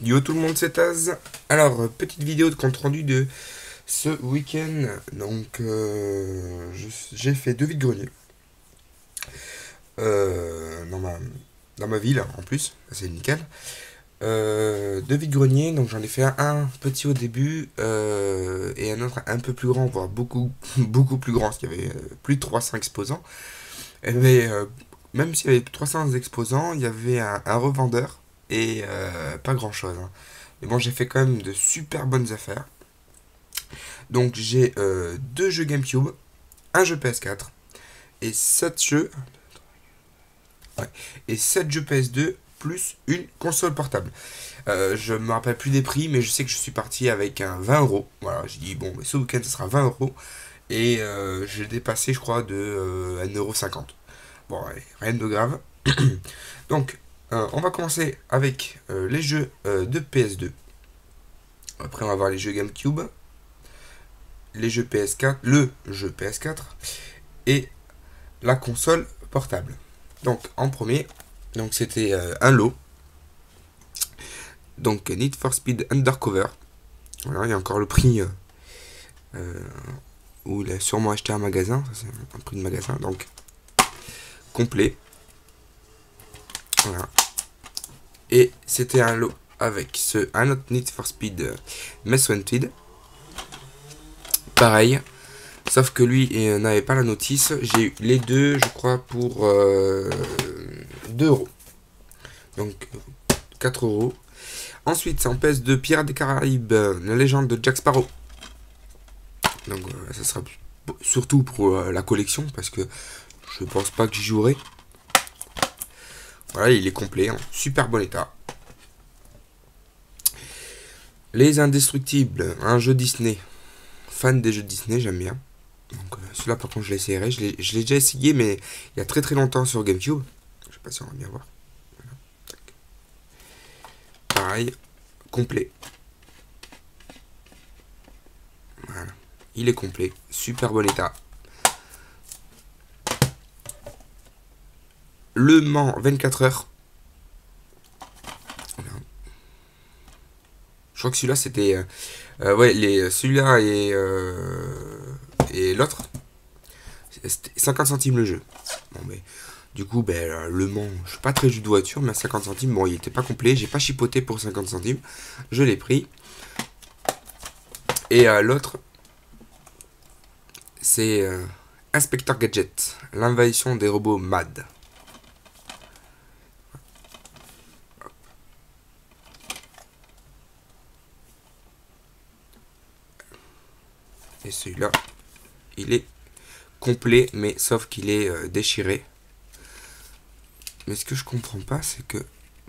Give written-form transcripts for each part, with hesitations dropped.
Yo tout le monde, c'est Taz. Alors, petite vidéo de compte rendu de ce week-end. Donc, j'ai fait 2 vides-greniers. Dans ma ville, en plus. C'est nickel. 2 vides-greniers. Donc, j'en ai fait un petit au début. Et un autre un peu plus grand, voire beaucoup, beaucoup plus grand. Parce qu'il y avait plus de 300 exposants. Mais même s'il y avait 300 exposants, il y avait un revendeur. Et pas grand chose, hein. Mais bon, j'ai fait quand même de super bonnes affaires. Donc j'ai 2 jeux GameCube, un jeu PS4 et 7 jeux, ouais, et 7 jeux PS2 plus une console portable. Je me rappelle plus des prix, mais je sais que je suis parti avec un 20 euros. Voilà, j'ai dit bon, mais ce week-end ça sera 20 euros. Et j'ai dépassé, je crois, de 1,50 €. Bon, allez, rien de grave. Donc, on va commencer avec les jeux de PS2. Après, on va voir les jeux GameCube, les jeux PS4, le jeu PS4 et la console portable. Donc, en premier, donc c'était un lot. Donc, Need for Speed Undercover. Voilà, il y a encore le prix où il a sûrement acheté un magasin. Ça, c'est un prix de magasin. Donc, complet. Voilà. Et c'était un lot avec un autre Need for Speed Most Wanted. Pareil, sauf que lui n'avait pas la notice. J'ai eu les deux, je crois, pour 2 euros. Donc 4 euros. Ensuite, c'est en PS2 Pirates des Caraïbes, la légende de Jack Sparrow. Donc ça sera surtout pour la collection, parce que je pense pas que j'y jouerai. Voilà, il est complet, en super bon état. Les Indestructibles, un jeu Disney. Fan des jeux Disney, j'aime bien. Donc celui-là par contre je l'essayerai. Je l'ai déjà essayé, mais il y a très très longtemps sur GameCube. Je sais pas si on va bien voir. Voilà. Pareil, complet. Voilà. Il est complet, super bon état. Le Mans 24 heures. Voilà. Je crois que celui-là c'était... ouais, celui-là et l'autre, c'était 50 centimes le jeu. Bon, mais du coup, ben, le Mans, je suis pas très jeu de voiture, mais à 50 centimes, bon, il était pas complet. J'ai pas chipoté pour 50 centimes. Je l'ai pris. Et l'autre, c'est Inspector Gadget, l'invasion des robots MAD. Et celui-là, il est complet, mais sauf qu'il est déchiré. Mais ce que je comprends pas, c'est que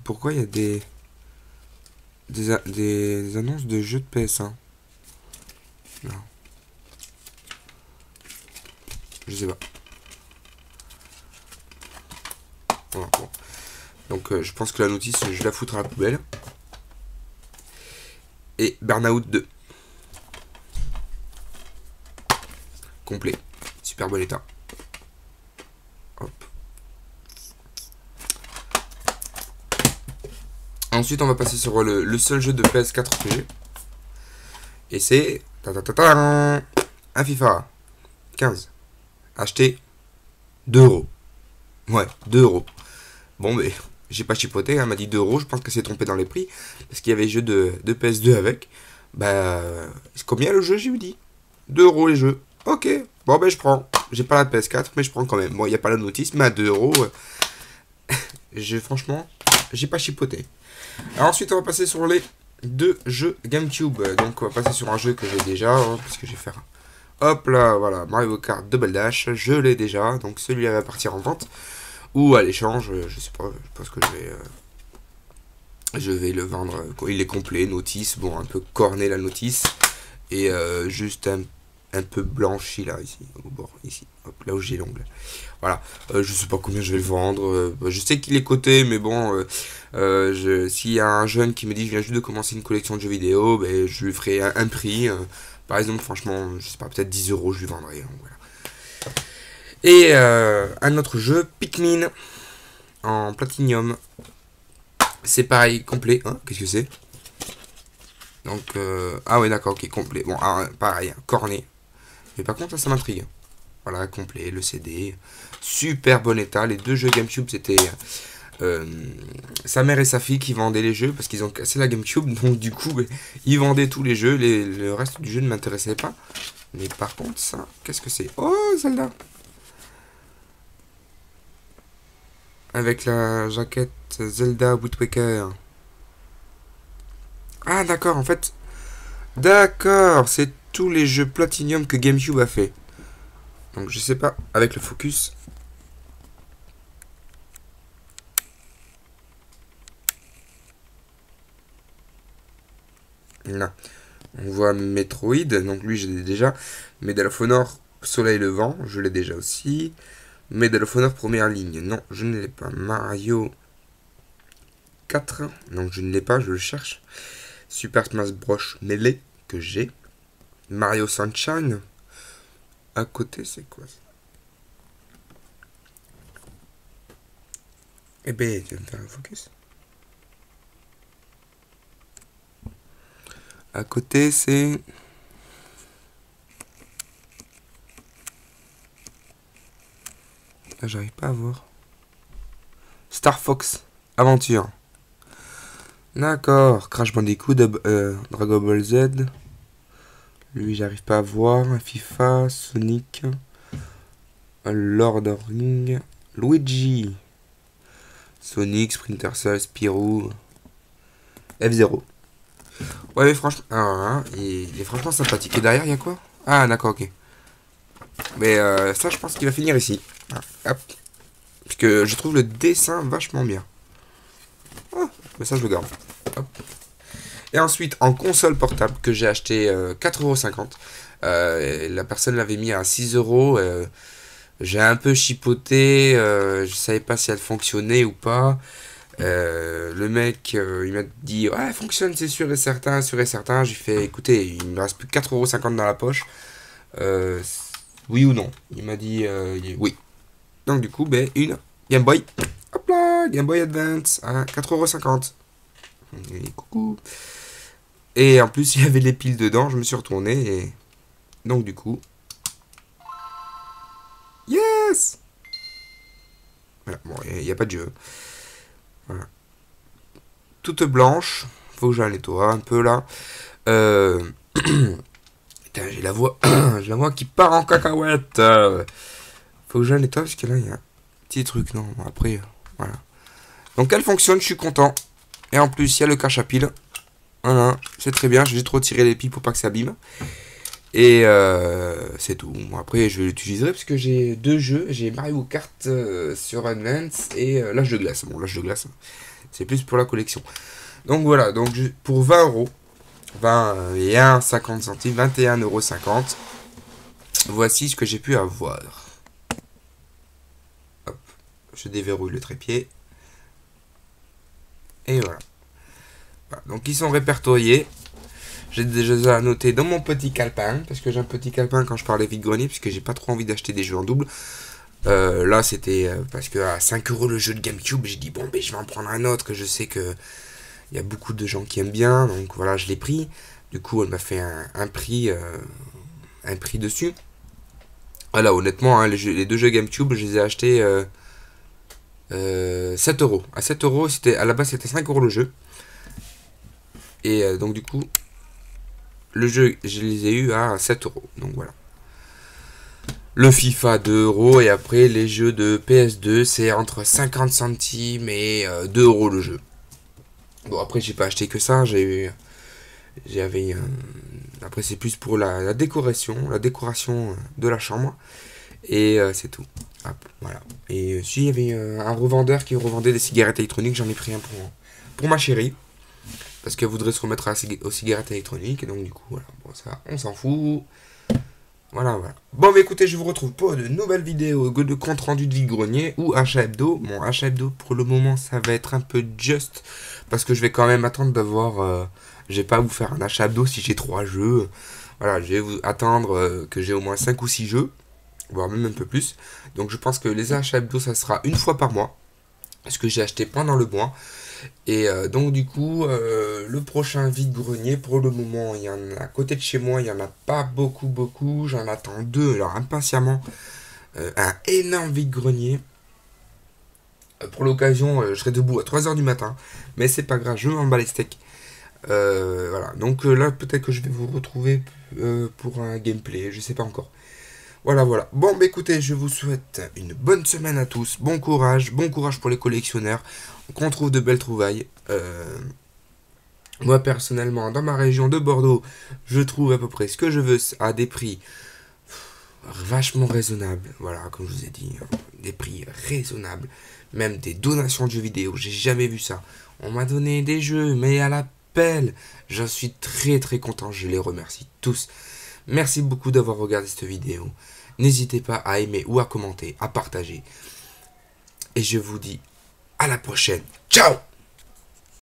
pourquoi il y a des annonces de jeux de PS1. Non. Je sais pas. Voilà, bon. Donc je pense que la notice, je la foutrai à la poubelle. Et Burnout 2. Complet. Super bon état. Hop. Ensuite, on va passer sur le seul jeu de PS4 que j'ai. Et c'est... un FIFA 15. Acheté 2 euros. Ouais, 2 euros. Bon, mais j'ai pas chipoté, elle m'a dit 2 euros. Je pense que c'est trompé dans les prix. Parce qu'il y avait jeu de PS2 avec. Bah, c'est combien le jeu, j'ai eu dit 2 euros les jeux. Ok, bon, ben je prends. J'ai pas la PS4, mais je prends quand même. Bon, il n'y a pas la notice, mais à 2 euros, franchement, j'ai pas chipoté. Alors ensuite, on va passer sur les 2 jeux GameCube. Donc, on va passer sur un jeu que j'ai déjà, hein, parce que je vais faire... Hop là, voilà, Mario Kart Double Dash, je l'ai déjà. Donc, celui-là va partir en vente. Ou à l'échange, je sais pas, je pense que je vais le vendre. Il est complet, notice, bon, un peu corné la notice. Et juste un peu blanchi là, ici, au bord, ici, hop, là où j'ai l'ongle. Voilà, je sais pas combien je vais le vendre. Je sais qu'il est coté, mais bon, s'il y a un jeune qui me dit je viens juste de commencer une collection de jeux vidéo, ben, je lui ferai un prix. Par exemple, franchement, je sais pas, peut-être 10 euros, je lui vendrai. Donc, voilà. Et un autre jeu, Pikmin, en Platinum. C'est pareil, complet. Hein, qu'est-ce que c'est? Donc, ah ouais, d'accord, ok, complet. Bon, ah, pareil, corné. Mais par contre, ça m'intrigue. Voilà, complet, le CD. Super bon état. Les deux jeux GameCube, c'était sa mère et sa fille qui vendaient les jeux parce qu'ils ont cassé la GameCube. Donc, du coup, ils vendaient tous les jeux. Le reste du jeu ne m'intéressait pas. Mais par contre, ça, qu'est-ce que c'est? Oh, Zelda! Avec la jaquette Zelda Wind Waker. Ah, d'accord, en fait. D'accord, c'est tous les jeux Platinum que GameCube a fait. Donc, je sais pas, avec le focus. Là, on voit Metroid, donc lui, je l'ai déjà. Medal of Honor Soleil Levant, je l'ai déjà aussi. Medal of Honor Première Ligne, non, je ne l'ai pas. Mario 4, donc je ne l'ai pas, je le cherche. Super Smash Bros. Melee, que j'ai. Mario Sunshine. À côté, c'est quoi ça? Eh ben, tu vas me faire un focus. À côté, c'est... Ah, j'arrive pas à voir. Star Fox Aventure. D'accord. Crash Bandicoot, Dragon Ball Z. Lui, j'arrive pas à voir. FIFA, Sonic, Lord of Ring, Luigi, Sonic, Splinter Cell, Spyro, F-Zero. Ouais, mais franchement, il est franchement sympathique. Et derrière, il y a quoi? Ah, d'accord, ok. Mais ça, je pense qu'il va finir ici. Ah, hop. Parce que je trouve le dessin vachement bien. Ah, mais ça, je le garde. Hop. Et ensuite, en console portable que j'ai acheté 4,50€. La personne l'avait mis à 6€. J'ai un peu chipoté. Je savais pas si elle fonctionnait ou pas. Le mec, il m'a dit ouais, elle fonctionne, c'est sûr et certain, sûr et certain. J'ai fait écoutez, il me reste plus que 4,50€ dans la poche. Euh, oui ou non? Il m'a dit oui. Donc, du coup, ben, une Game Boy. Hop là, Game Boy Advance à 4,50€. Et coucou. Et en plus, il y avait les piles dedans. Je me suis retourné et. Donc, du coup. Yes! Voilà, bon, il n'y a pas de jeu. Voilà. Toute blanche. Faut que je la nettoie un peu là. Putain, j'ai la voix. J'ai la voix qui part en cacahuète. Faut que je la nettoie parce que là, il y a un petit truc. Non, après. Voilà. Donc, elle fonctionne, je suis content. Et en plus, il y a le cache à piles. Voilà, c'est très bien. J'ai trop tiré les piles pour pas que ça abîme. Et c'est tout. Bon, après, je l'utiliserai parce que j'ai deux jeux. J'ai Mario Kart sur Advance et l'âge de glace. Bon, l'âge de glace, c'est plus pour la collection. Donc voilà, donc pour 20€, 21,50 centimes, 21,50€, voici ce que j'ai pu avoir. Hop, je déverrouille le trépied. Et voilà. Voilà. Donc ils sont répertoriés. J'ai déjà noté dans mon petit calepin, parce que j'ai un petit calepin quand je parlais vide-grenier, puisque j'ai pas trop envie d'acheter des jeux en double. Là, c'était parce que à 5€ le jeu de GameCube, j'ai dit bon, ben je vais en prendre un autre, que je sais que il y a beaucoup de gens qui aiment bien, donc voilà, je l'ai pris. Du coup, elle m'a fait un prix dessus. Voilà, honnêtement, hein, les deux jeux GameCube, je les ai achetés 7€. À 7€, à la base, c'était 5€ le jeu. Et donc, du coup, le jeu, je les ai eu à 7€. Donc voilà. Le FIFA 2€ et après les jeux de PS2, c'est entre 50 centimes et 2€ le jeu. Bon, après, j'ai pas acheté que ça. Après, c'est plus pour la décoration de la chambre. Et c'est tout. Hop, voilà. Et si, il y avait un revendeur qui revendait des cigarettes électroniques, j'en ai pris un pour ma chérie. Parce qu'elle voudrait se remettre aux cigarettes électroniques. Et donc, du coup, voilà. Bon, ça, on s'en fout. Voilà, voilà. Bon, bah écoutez, je vous retrouve pour de nouvelles vidéos de compte rendu de vide-grenier ou achat hebdo. Bon, achat hebdo, pour le moment, ça va être un peu juste. Parce que je vais quand même attendre d'avoir... je vais pas vous faire un achat hebdo si j'ai 3 jeux. Voilà, je vais vous attendre que j'ai au moins 5 ou 6 jeux. Voire même un peu plus. Donc, je pense que les achats hebdo, ça sera une fois par mois. Parce que j'ai acheté pendant le mois. Et donc du coup, le prochain vide-grenier, pour le moment, il y en a à côté de chez moi, il n'y en a pas beaucoup. J'en attends deux, alors impatiemment. Un énorme vide-grenier. Pour l'occasion, je serai debout à 3 heures du matin. Mais c'est pas grave, je m'en bats les steaks. Voilà, donc là, peut-être que je vais vous retrouver pour un gameplay, je sais pas encore. Voilà. Bon, bah écoutez, je vous souhaite une bonne semaine à tous. Bon courage pour les collectionneurs. Qu'on trouve de belles trouvailles. Moi, personnellement, dans ma région de Bordeaux, je trouve à peu près ce que je veux à des prix vachement raisonnables. Voilà, comme je vous ai dit, hein, des prix raisonnables. Même des donations de jeux vidéo, j'ai jamais vu ça. On m'a donné des jeux, mais à la pelle. J'en suis très content, je les remercie tous. Merci beaucoup d'avoir regardé cette vidéo. N'hésitez pas à aimer ou à commenter, à partager. Et je vous dis à la prochaine. Ciao!